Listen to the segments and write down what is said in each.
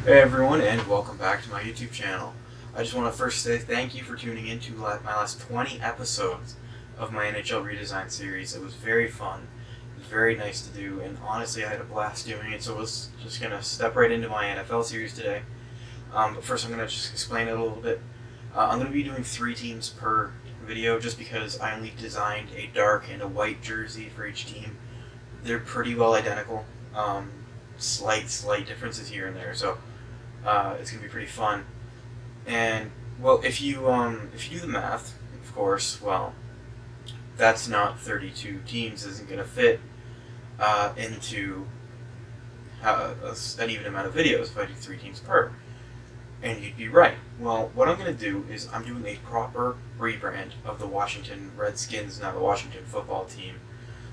Hey everyone, and welcome back to my YouTube channel. I just want to first say thank you for tuning in to my last 20 episodes of my NHL Redesign series. It was very fun. It was very nice to do, and honestly, I had a blast doing it, so I was just going to step right into my NFL series today. But first, I'm going to just explain it a little bit. I'm going to be doing 3 teams per video just because I only designed a dark and a white jersey for each team. They're pretty well identical. Slight differences here and there, so it's gonna be pretty fun. And well, if you do the math, of course, well, that's not 32 teams. Isn't gonna fit into an even amount of videos if I do 3 teams per. And you'd be right. Well, what I'm gonna do is I'm doing a proper rebrand of the Washington Redskins, now the Washington football team,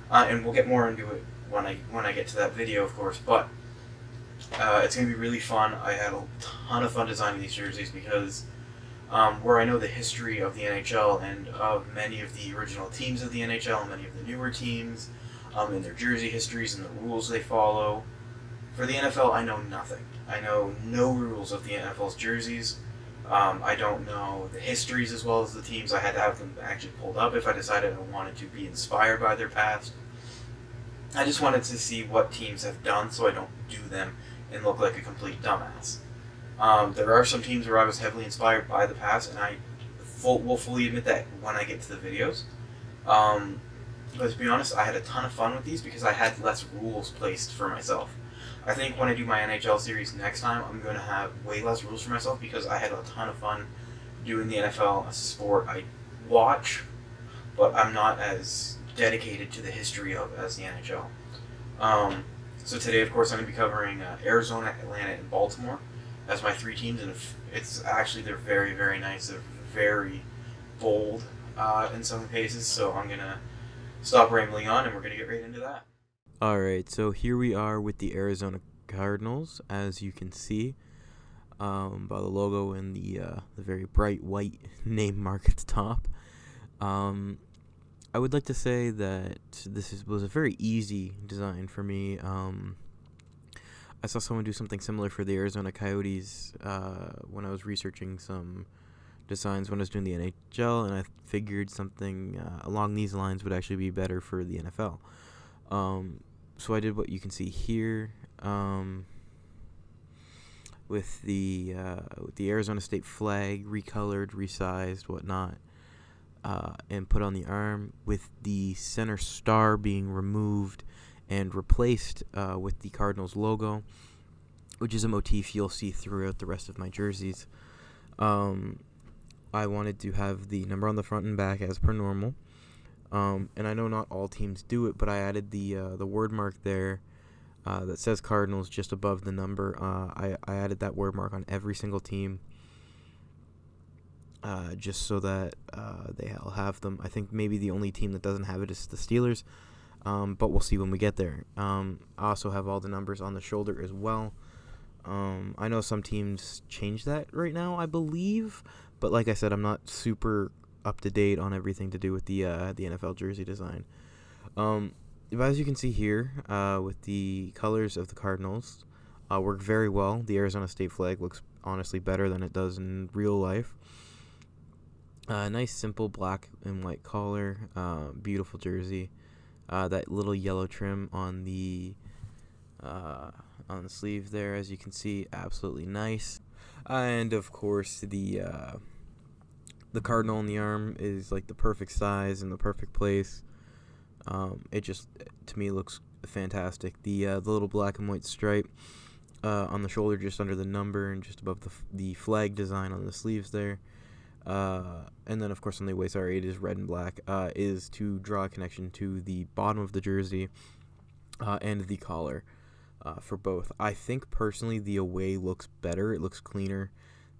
and we'll get more into it when I get to that video, of course. But it's going to be really fun. I had a ton of fun designing these jerseys because where I know the history of the NHL and of many of the original teams of the NHL and many of the newer teams, and their jersey histories and the rules they follow. For the NFL, I know nothing. I know no rules of the NFL's jerseys. I don't know the histories as well as the teams. I had to have them actually pulled up if I decided I wanted to be inspired by their past. I just wanted to see what teams have done so I don't do them and look like a complete dumbass. There are some teams where I was heavily inspired by the past, and I will fully admit that when I get to the videos. But to be honest, I had a ton of fun with these because I had less rules placed for myself. I think when I do my NHL series next time, I'm going to have way less rules for myself because I had a ton of fun doing the NFL, a sport I watch, but I'm not as dedicated to the history of as the NHL. So today, of course, I'm going to be covering Arizona, Atlanta, and Baltimore as my 3 teams, and it's actually they're very, very nice. They're very bold in some cases. So I'm going to stop rambling on, and we're going to get right into that. Alright, so here we are with the Arizona Cardinals, as you can see by the logo and the very bright white name mark at the top. I would like to say that was a very easy design for me. I saw someone do something similar for the Arizona Coyotes when I was researching some designs when I was doing the NHL, and I figured something along these lines would actually be better for the NFL. So I did what you can see here with the Arizona State flag recolored, resized, whatnot, and put on the arm, with the center star being removed and replaced with the Cardinals logo, which is a motif you'll see throughout the rest of my jerseys. I wanted to have the number on the front and back as per normal. And I know not all teams do it, but I added the word mark there that says Cardinals just above the number. I added that word mark on every single team just so that they'll have them. I think maybe the only team that doesn't have it is the Steelers, but we'll see when we get there. I also have all the numbers on the shoulder as well. I know some teams change that right now, I believe, but like I said, I'm not super up to date on everything to do with the NFL jersey design. But as you can see here, with the colors of the Cardinals, work very well. The Arizona State flag looks honestly better than it does in real life. Nice simple black and white collar, beautiful jersey. That little yellow trim on the sleeve there, as you can see, absolutely nice. And of course, the cardinal on the arm is like the perfect size and the perfect place. It just, to me, looks fantastic. The little black and white stripe on the shoulder, just under the number, and just above the flag design on the sleeves there. And then, of course, on the waist, it is red and black, is to draw a connection to the bottom of the jersey and the collar for both. I think, personally, the away looks better. It looks cleaner.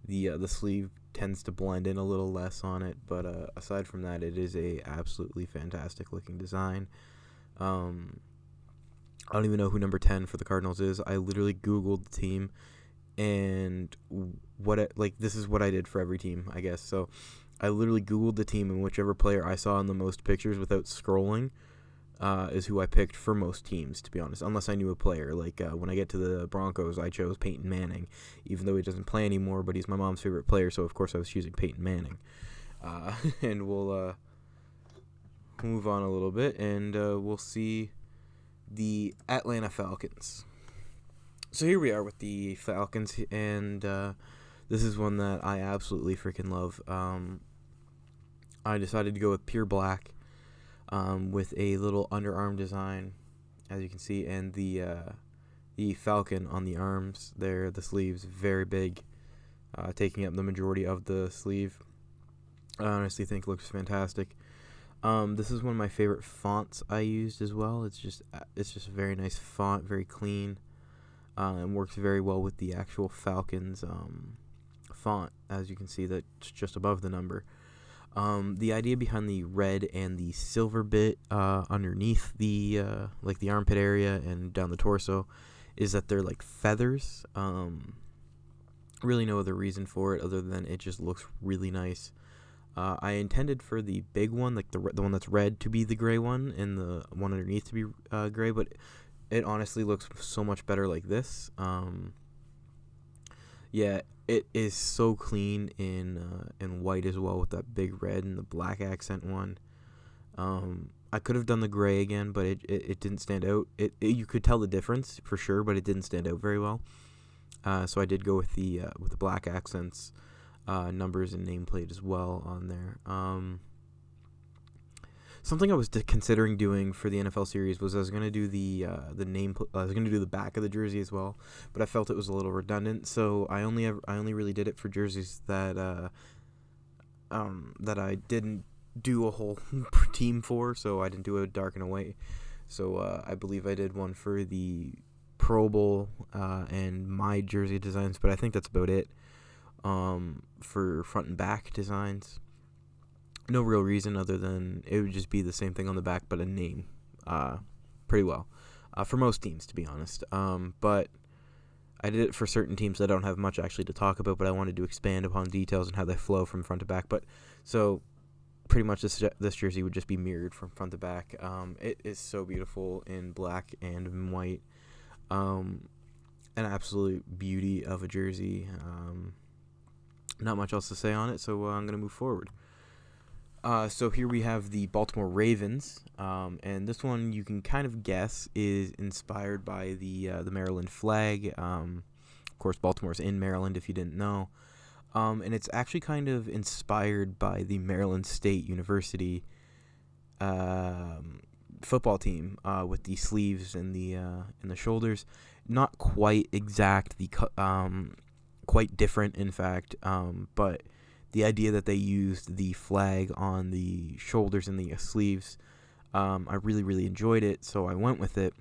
The sleeve tends to blend in a little less on it, but aside from that, it is a absolutely fantastic looking design. I don't even know who number 10 for the Cardinals is. I literally Googled the team, and this is what I did for every team, I guess. So I literally Googled the team, and whichever player I saw in the most pictures without scrolling, is who I picked for most teams, to be honest, unless I knew a player. Like when I get to the Broncos, I chose Peyton Manning, even though he doesn't play anymore, but he's my mom's favorite player, so of course I was choosing Peyton Manning. And we'll move on a little bit, and we'll see the Atlanta Falcons. So here we are with the Falcons, and this is one that I absolutely freaking love. I decided to go with pure black, with a little underarm design, as you can see, and the falcon on the arms there, the sleeves, very big, taking up the majority of the sleeve. I honestly think it looks fantastic. This is one of my favorite fonts I used as well. It's just a very nice font, very clean, and works very well with the actual Falcons font, as you can see that's just above the number. The idea behind the red and the silver bit underneath the like the armpit area and down the torso is that they're like feathers. Really no other reason for it other than it just looks really nice. I intended for the big one, like the one that's red, to be the gray one, and the one underneath to be gray, but it honestly looks so much better like this. Yeah, it is so clean in white as well, with that big red and the black accent one. I could have done the gray again, but it didn't stand out. You could tell the difference for sure, but it didn't stand out very well. So I did go with the black accents, numbers and nameplate as well on there. Something I was considering doing for the NFL series was I was gonna do the name. I was gonna do the back of the jersey as well, but I felt it was a little redundant. So I only really did it for jerseys that that I didn't do a whole team for. So I didn't do a dark and a white. So I believe I did one for the Pro Bowl and my jersey designs, but I think that's about it. For front and back designs. No real reason other than it would just be the same thing on the back, but a name, pretty well, for most teams, to be honest. But I did it for certain teams that I don't have much actually to talk about, but I wanted to expand upon details and how they flow from front to back. But so pretty much this jersey would just be mirrored from front to back. It is so beautiful in black and in white. An absolute beauty of a jersey. Not much else to say on it, so I'm going to move forward. So here we have the Baltimore Ravens, and this one you can kind of guess is inspired by the Maryland flag. Of course, Baltimore's in Maryland, if you didn't know. And it's actually kind of inspired by the Maryland State University football team, with the sleeves and the shoulders. Not quite exact, quite different, in fact, but the idea that they used the flag on the shoulders and the sleeves, I really, really enjoyed it, so I went with it.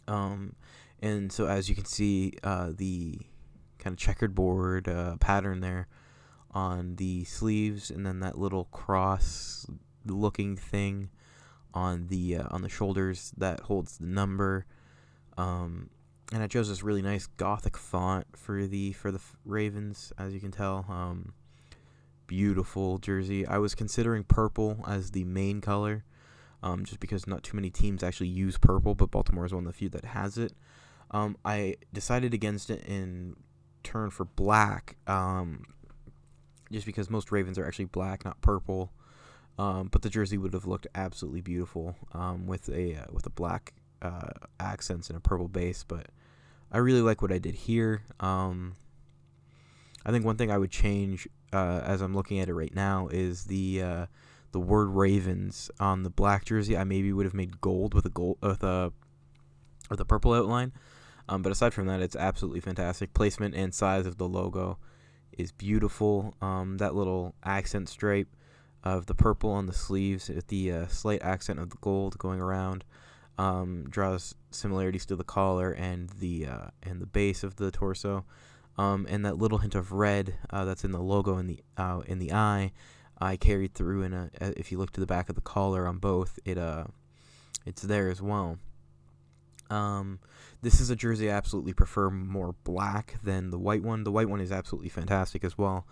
And so as you can see, the kind of checkered board pattern there on the sleeves, and then that little cross-looking thing on the shoulders that holds the number. And I chose this really nice gothic font for the Ravens, as you can tell. Beautiful jersey. I was considering purple as the main color, just because not too many teams actually use purple, but Baltimore is one of the few that has it. I decided against it in turn for black, just because most Ravens are actually black, not purple. But the jersey would have looked absolutely beautiful with a black accents and a purple base, but I really like what I did here. I think one thing I would change, as I'm looking at it right now, is the word Ravens on the black jersey. I maybe would have made gold with a purple outline. But aside from that, it's absolutely fantastic. Placement and size of the logo is beautiful. That little accent stripe of the purple on the sleeves with the slight accent of the gold going around draws similarities to the collar and the base of the torso. And that little hint of red that's in the logo in the eye, I carried through if you look to the back of the collar on both, it's there as well. This is a jersey I absolutely prefer more black than the white one. The white one is absolutely fantastic as well.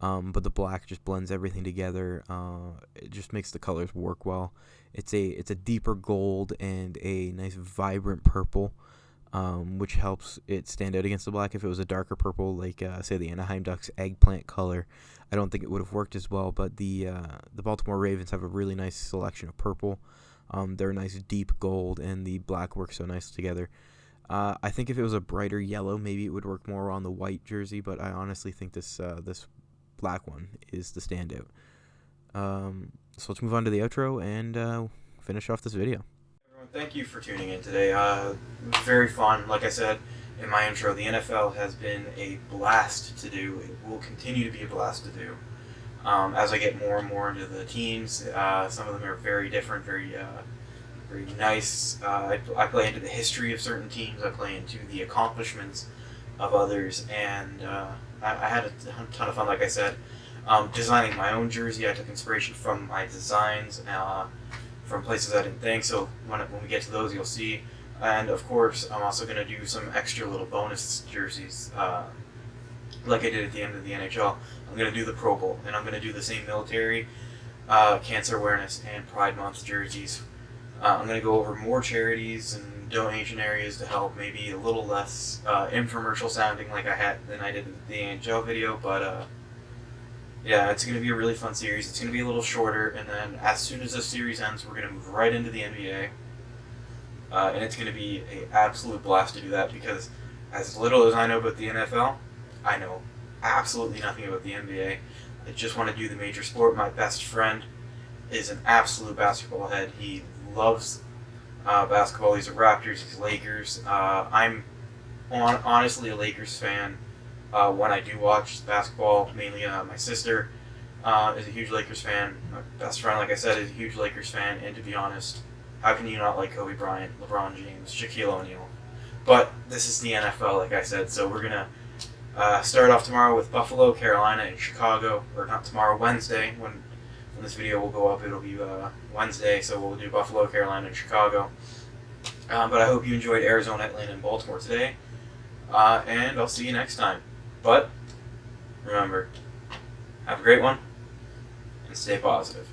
but the black just blends everything together. It just makes the colors work well. It's a deeper gold and a nice vibrant purple, which helps it stand out against the black. If it was a darker purple, like say the Anaheim Ducks eggplant color, I don't think it would have worked as well. But the Baltimore Ravens have a really nice selection of purple. They're a nice deep gold, and the black works so nice together. I think if it was a brighter yellow, maybe it would work more on the white jersey. But I honestly think this black one is the standout. So let's move on to the outro and finish off this video. Everyone, thank you for tuning in today. It was very fun. Like I said in my intro, the NFL has been a blast to do. It will continue to be a blast to do. As I get more and more into the teams, some of them are very different, very nice. I play into the history of certain teams. I play into the accomplishments of others, and I had a ton of fun. Like I said, designing my own jersey. I took inspiration from my designs, from places I didn't think. So when we get to those, you'll see. And of course, I'm also going to do some extra little bonus jerseys, like I did at the end of the NHL. I'm going to do the Pro Bowl, and I'm going to do the same military, cancer awareness, and Pride Month jerseys. I'm going to go over more charities and donation areas to help, maybe a little less infomercial sounding like I had than I did in the NHL video, but yeah, it's going to be a really fun series. It's going to be a little shorter, and then as soon as this series ends, we're going to move right into the NBA, and it's going to be an absolute blast to do that, because as little as I know about the NFL, I know absolutely nothing about the NBA. I just want to do the major sport. My best friend is an absolute basketball head. He loves basketball. He's a Raptors. He's Lakers. I'm honestly a Lakers fan when I do watch basketball. Mainly my sister is a huge Lakers fan. My best friend, like I said, is a huge Lakers fan. And to be honest, how can you not like Kobe Bryant, LeBron James, Shaquille O'Neal? But this is the NFL, like I said, so we're going to start off tomorrow with Buffalo, Carolina, and Chicago. Or not tomorrow, Wednesday. When this video will go up, it'll be Wednesday, so we'll do Buffalo, Carolina, and Chicago. But I hope you enjoyed Arizona, Atlanta, and Baltimore today. And I'll see you next time. But remember, have a great one, and stay positive.